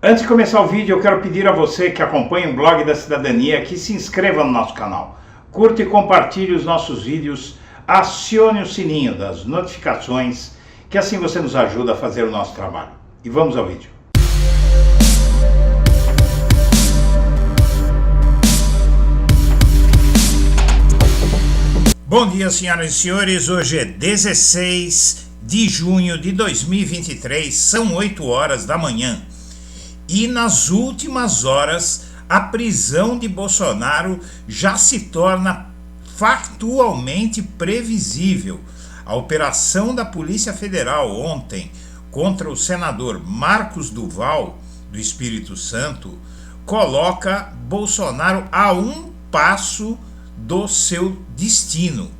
Antes de começar o vídeo, eu quero pedir a você que acompanha o Blog da Cidadania que se inscreva no nosso canal, curta e compartilhe os nossos vídeos, acione o sininho das notificações, que assim você nos ajuda a fazer o nosso trabalho. E vamos ao vídeo. Bom dia, senhoras e senhores. Hoje é 16 de junho de 2023, são 8 horas da manhã. E nas últimas horas, a prisão de Bolsonaro já se torna factualmente previsível. A operação da Polícia Federal ontem contra o senador Marcos Duval, do Espírito Santo, coloca Bolsonaro a um passo do seu destino.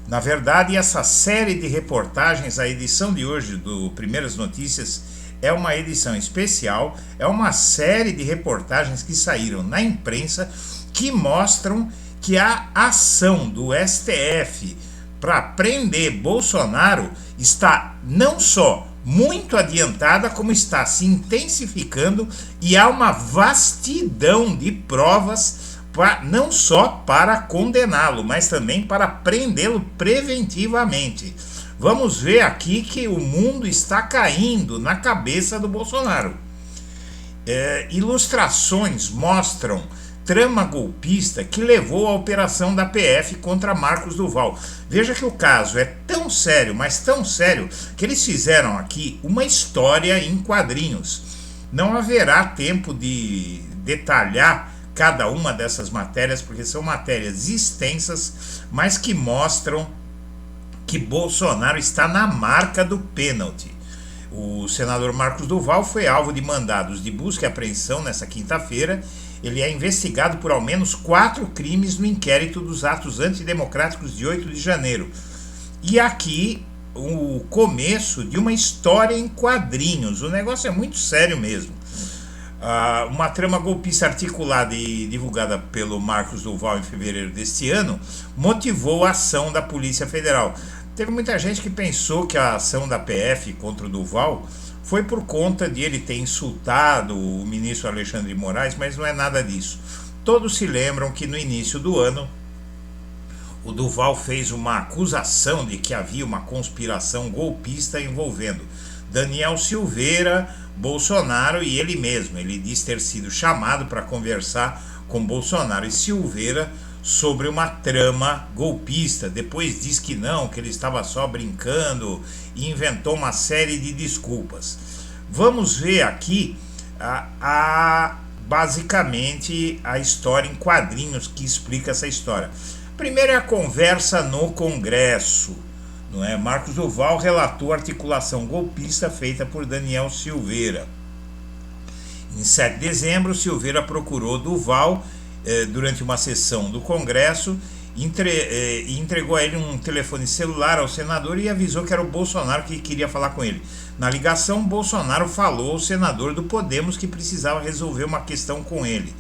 Na verdade, essa série de reportagens, a edição de hoje do Primeiras Notícias, é uma edição especial, é uma série de reportagens que saíram na imprensa que mostram que a ação do STF para prender Bolsonaro está não só muito adiantada, como está se intensificando, e há uma vastidão de provas não só para condená-lo, mas também para prendê-lo preventivamente. Vamos ver aqui que o mundo está caindo na cabeça do Bolsonaro. Ilustrações mostram trama golpista que levou à operação da PF contra Marcos Duval. Veja que o caso é tão sério, mas tão sério, que eles fizeram aqui uma história em quadrinhos. Não haverá tempo de detalhar cada uma dessas matérias, porque são matérias extensas, mas que mostram que Bolsonaro está na marca do pênalti. O senador Marcos Duval foi alvo de mandados de busca e apreensão nessa quinta-feira. Ele é investigado por ao menos 4 crimes no inquérito dos atos antidemocráticos de 8 de janeiro. E aqui o começo de uma história em quadrinhos. O negócio é muito sério mesmo. Uma trama golpista articulada e divulgada pelo Marcos Duval em fevereiro deste ano motivou a ação da Polícia Federal. Teve muita gente que pensou que a ação da PF contra o Duval foi por conta de ele ter insultado o ministro Alexandre de Moraes, mas não é nada disso. Todos se lembram que no início do ano o Duval fez uma acusação de que havia uma conspiração golpista envolvendo Daniel Silveira, Bolsonaro e ele mesmo. Ele diz ter sido chamado para conversar com Bolsonaro e Silveira sobre uma trama golpista. Depois diz que não, que ele estava só brincando e inventou uma série de desculpas. Vamos ver aqui basicamente a história em quadrinhos que explica essa história. Primeiro é a conversa no Congresso. Marcos Duval relatou a articulação golpista feita por Daniel Silveira. Em 7 de dezembro, Silveira procurou Duval durante uma sessão do Congresso e entregou a ele um telefone celular ao senador e avisou que era o Bolsonaro que queria falar com ele. Na ligação, Bolsonaro falou ao senador do Podemos que precisava resolver uma questão com ele.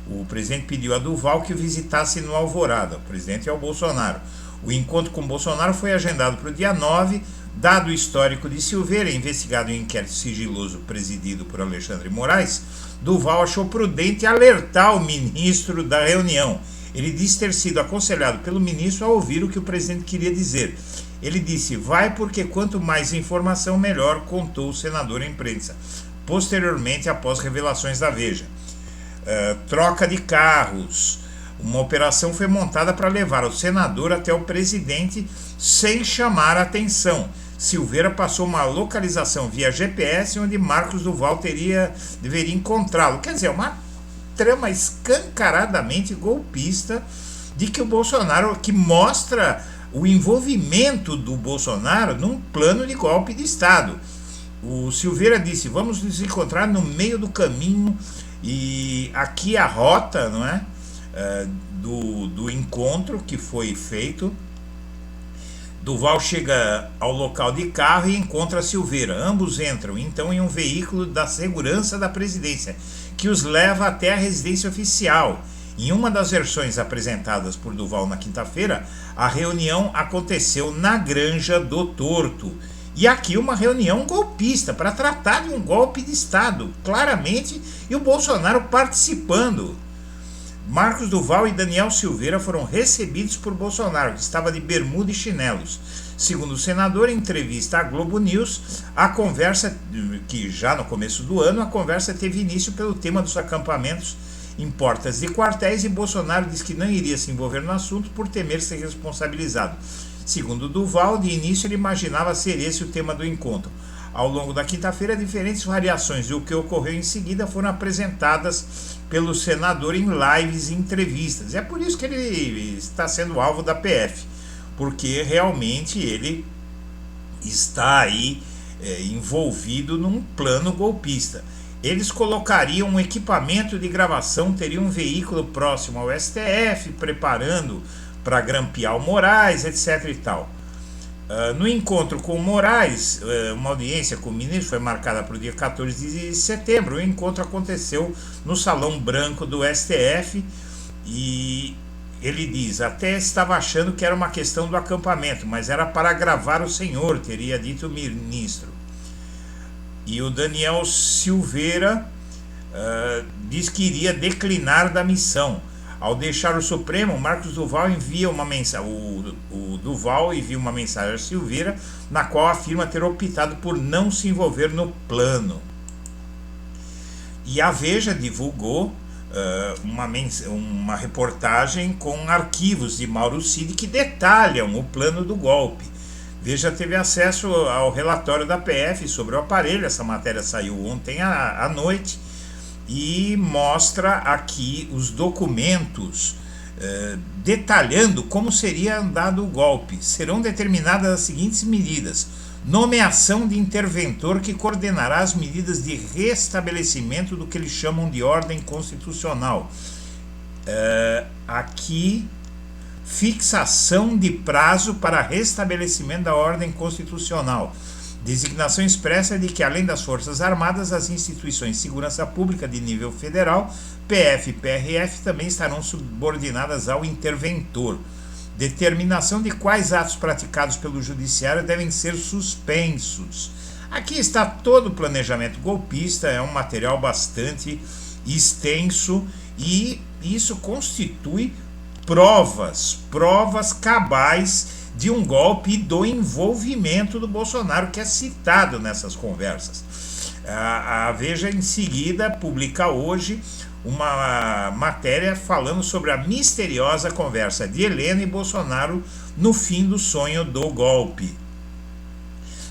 O presidente pediu a Duval que o visitasse no Alvorada. O presidente é o Bolsonaro. O encontro com Bolsonaro foi agendado para o dia 9, dado o histórico de Silveira, investigado em inquérito sigiloso presidido por Alexandre de Moraes. Duval achou prudente alertar o ministro da reunião. Ele disse ter sido aconselhado pelo ministro a ouvir o que o presidente queria dizer. Ele disse, vai porque quanto mais informação melhor, contou o senador à imprensa. Posteriormente, após revelações da Veja. Troca de carros. Uma operação foi montada para levar o senador até o presidente sem chamar a atenção. Silveira passou uma localização via GPS onde Marcos Duval deveria encontrá-lo. Quer dizer, uma trama escancaradamente golpista de que o Bolsonaro, que mostra o envolvimento do Bolsonaro num plano de golpe de Estado. O Silveira disse, vamos nos encontrar no meio do caminho, e aqui a rota, do encontro que foi feito. Duval chega ao local de carro e encontra Silveira. Ambos entram então em um veículo da segurança da presidência, que os leva até a residência oficial. Em uma das versões apresentadas por Duval na quinta-feira, a reunião aconteceu na Granja do Torto. E aqui uma reunião golpista para tratar de um golpe de Estado, claramente, e o Bolsonaro participando. Marcos Duval e Daniel Silveira foram recebidos por Bolsonaro, que estava de bermuda e chinelos. Segundo o senador, em entrevista à Globo News, a conversa, que já no começo do ano, a conversa teve início pelo tema dos acampamentos em portas de quartéis e Bolsonaro disse que não iria se envolver no assunto por temer ser responsabilizado. Segundo Duval, de início ele imaginava ser esse o tema do encontro. Ao longo da quinta-feira, diferentes variações do que ocorreu em seguida foram apresentadas pelo senador em lives e entrevistas. É por isso que ele está sendo alvo da PF, porque realmente ele está aí envolvido num plano golpista. Eles colocariam um equipamento de gravação, teriam um veículo próximo ao STF, preparando para grampear o Moraes, etc. e tal. No encontro com o Moraes, uma audiência com o ministro foi marcada para o dia 14 de setembro. O encontro aconteceu no Salão Branco do STF e ele diz, até estava achando que era uma questão do acampamento, mas era para gravar o senhor, teria dito o ministro. E o Daniel Silveira diz que iria declinar da missão. Ao deixar o Supremo, Marcos Duval envia uma mensagem. O Duval envia uma mensagem a Silveira, na qual afirma ter optado por não se envolver no plano. E a Veja divulgou uma reportagem com arquivos de Mauro Cid que detalham o plano do golpe. Veja teve acesso ao relatório da PF sobre o aparelho. Essa matéria saiu ontem à noite. E mostra aqui os documentos detalhando como seria dado o golpe. Serão determinadas as seguintes medidas: nomeação de interventor que coordenará as medidas de restabelecimento do que eles chamam de ordem constitucional. Aqui, fixação de prazo para restabelecimento da ordem constitucional. Designação expressa de que, além das Forças Armadas, as instituições de segurança pública de nível federal, PF e PRF, também estarão subordinadas ao interventor. Determinação de quais atos praticados pelo Judiciário devem ser suspensos. Aqui está todo o planejamento golpista, é um material bastante extenso e isso constitui provas cabais de um golpe e do envolvimento do Bolsonaro, que é citado nessas conversas. A Veja, em seguida, publica hoje uma matéria falando sobre a misteriosa conversa de Heleno e Bolsonaro no fim do sonho do golpe.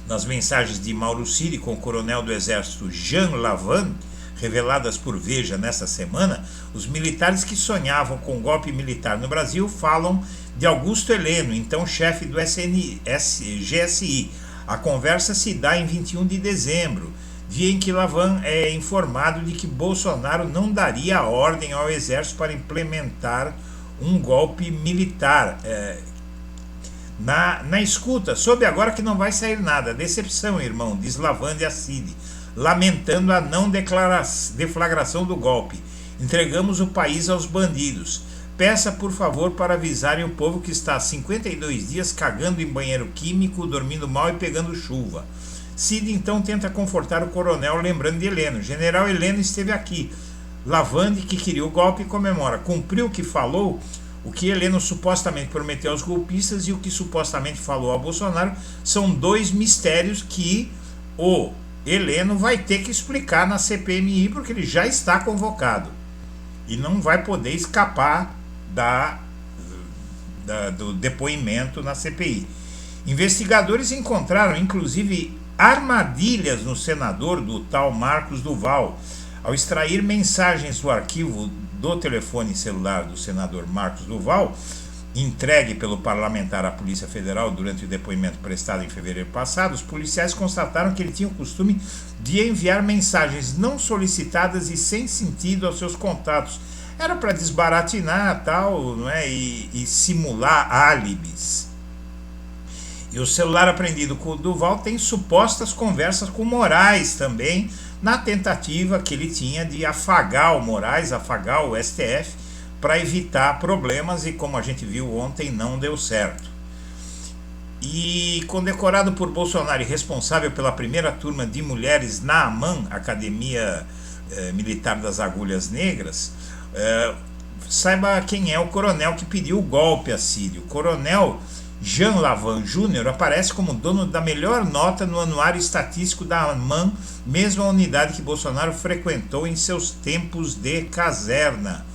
Nas mensagens de Mauro Cid com o coronel do Exército Jean Lavand, reveladas por Veja nesta semana, os militares que sonhavam com o golpe militar no Brasil falam de Augusto Heleno, então chefe do GSI. A conversa se dá em 21 de dezembro, dia em que Lavand é informado de que Bolsonaro não daria ordem ao exército para implementar um golpe militar. Na escuta, soube agora que não vai sair nada. Decepção, irmão, diz Lavand a Cid, lamentando a não deflagração do golpe. Entregamos o país aos bandidos. Peça, por favor, para avisarem o povo que está há 52 dias cagando em banheiro químico, dormindo mal e pegando chuva. Cid então tenta confortar o coronel, lembrando de Heleno. General Heleno esteve aqui. Lavand, que queria o golpe, comemora. Cumpriu o que falou, o que Heleno supostamente prometeu aos golpistas e o que supostamente falou a Bolsonaro são dois mistérios que o Heleno vai ter que explicar na CPMI, porque ele já está convocado e não vai poder escapar do depoimento na CPI. Investigadores encontraram, inclusive, armadilhas no senador do tal Marcos Duval. Ao extrair mensagens do arquivo do telefone celular do senador Marcos Duval, entregue pelo parlamentar à Polícia Federal durante o depoimento prestado em fevereiro passado, os policiais constataram que ele tinha o costume de enviar mensagens não solicitadas e sem sentido aos seus contatos. Era para desbaratinar tal, não é? E simular álibis. E o celular apreendido com o Duval tem supostas conversas com Moraes também, na tentativa que ele tinha de afagar o Moraes, afagar o STF, para evitar problemas, e como a gente viu ontem, não deu certo. E condecorado por Bolsonaro e responsável pela primeira turma de mulheres na AMAN, Academia Militar das Agulhas Negras, saiba quem é o coronel que pediu o golpe a Sírio. O coronel Jean Lavin Jr. aparece como dono da melhor nota no anuário estatístico da AMAN, mesma unidade que Bolsonaro frequentou em seus tempos de caserna.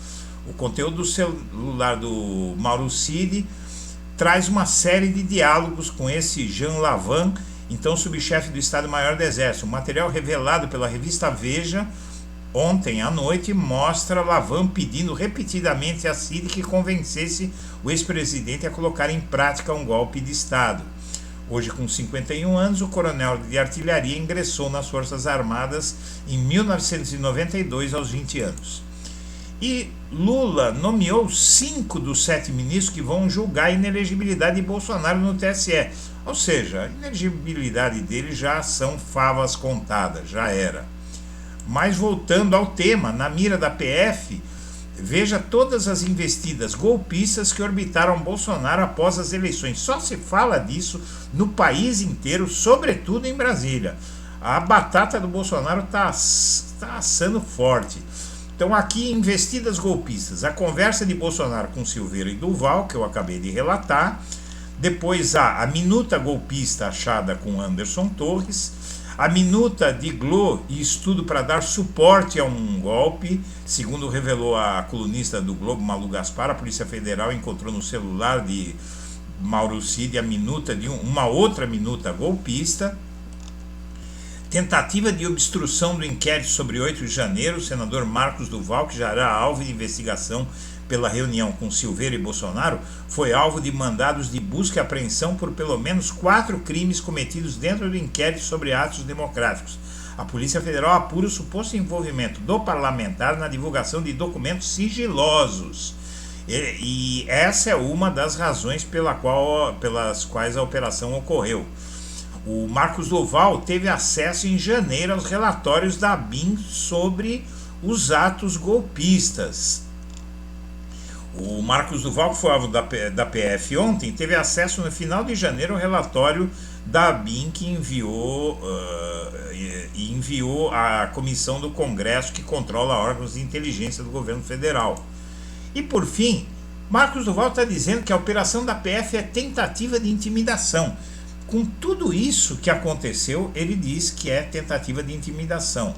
O conteúdo do celular do Mauro Cid traz uma série de diálogos com esse Jean Lavin, então subchefe do Estado-Maior do Exército. O material revelado pela revista Veja ontem à noite mostra Lavin pedindo repetidamente a Cid que convencesse o ex-presidente a colocar em prática um golpe de Estado. Hoje, com 51 anos, o coronel de artilharia ingressou nas Forças Armadas em 1992, aos 20 anos. E Lula nomeou 5 dos 7 ministros que vão julgar a inelegibilidade de Bolsonaro no TSE. Ou seja, a inelegibilidade dele já são favas contadas, já era. Mas voltando ao tema, na mira da PF, veja todas as investidas golpistas que orbitaram Bolsonaro após as eleições. Só se fala disso no país inteiro, sobretudo em Brasília. A batata do Bolsonaro está assando forte. Então aqui, investidas golpistas, a conversa de Bolsonaro com Silveira e Duval, que eu acabei de relatar. Depois a minuta golpista achada com Anderson Torres, a minuta de Glo e estudo para dar suporte a um golpe, segundo revelou a colunista do Globo, Malu Gaspar. A Polícia Federal encontrou no celular de Mauro Cid a minuta de uma outra minuta golpista. Tentativa de obstrução do inquérito sobre 8 de janeiro, o senador Marcos Duval, que já era alvo de investigação pela reunião com Silveira e Bolsonaro, foi alvo de mandados de busca e apreensão por pelo menos 4 crimes cometidos dentro do inquérito sobre atos democráticos. A Polícia Federal apura o suposto envolvimento do parlamentar na divulgação de documentos sigilosos. E essa é uma das razões pelas quais a operação ocorreu. O Marcos Duval teve acesso em janeiro aos relatórios da ABIN sobre os atos golpistas. O Marcos Duval, que foi alvo da PF ontem, teve acesso no final de janeiro ao relatório da ABIN que enviou à comissão do Congresso que controla órgãos de inteligência do governo federal. E por fim, Marcos Duval está dizendo que a operação da PF é tentativa de intimidação. Com tudo isso que aconteceu, ele diz que é tentativa de intimidação.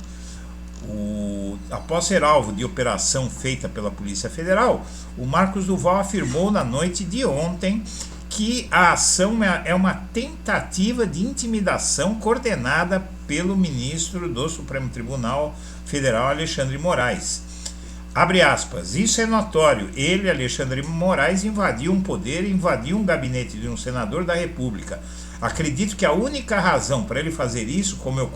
Após ser alvo de operação feita pela Polícia Federal, o Marcos Duval afirmou na noite de ontem que a ação é uma tentativa de intimidação coordenada pelo ministro do Supremo Tribunal Federal, Alexandre Moraes. Abre aspas, isso é notório, ele, Alexandre Moraes, invadiu um poder, invadiu um gabinete de um senador da República. Acredito que a única razão para ele fazer isso, como eu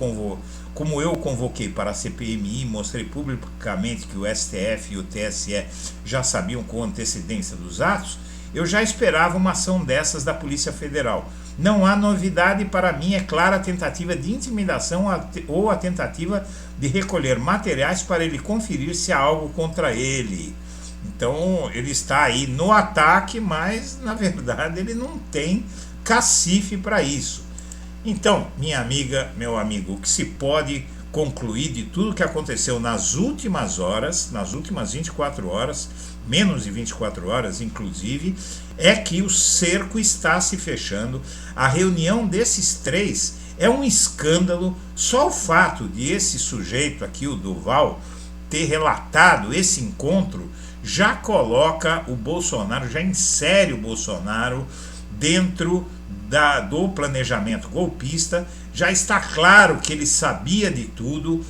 o convoquei para a CPMI e mostrei publicamente que o STF e o TSE já sabiam com antecedência dos atos, eu já esperava uma ação dessas da Polícia Federal. Não há novidade para mim, é clara a tentativa de intimidação ou a tentativa de recolher materiais para ele conferir se há algo contra ele. Então ele está aí no ataque, mas na verdade ele não tem cacife para isso. Então, minha amiga, meu amigo, o que se pode concluir de tudo que aconteceu nas últimas horas, nas últimas 24 horas, menos de 24 horas inclusive, é que o cerco está se fechando. A reunião desses 3 é um escândalo. Só o fato de esse sujeito aqui, o Duval, ter relatado esse encontro já coloca o Bolsonaro, já insere o Bolsonaro dentro do planejamento golpista. Já está claro que ele sabia de tudo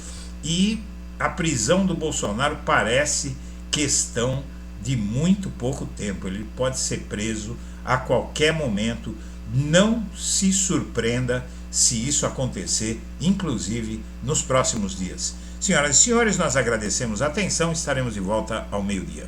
e a prisão do Bolsonaro parece questão de muito pouco tempo. Ele pode ser preso a qualquer momento. Não se surpreenda se isso acontecer, inclusive nos próximos dias. Senhoras e senhores, nós agradecemos a atenção. Estaremos de volta ao meio-dia.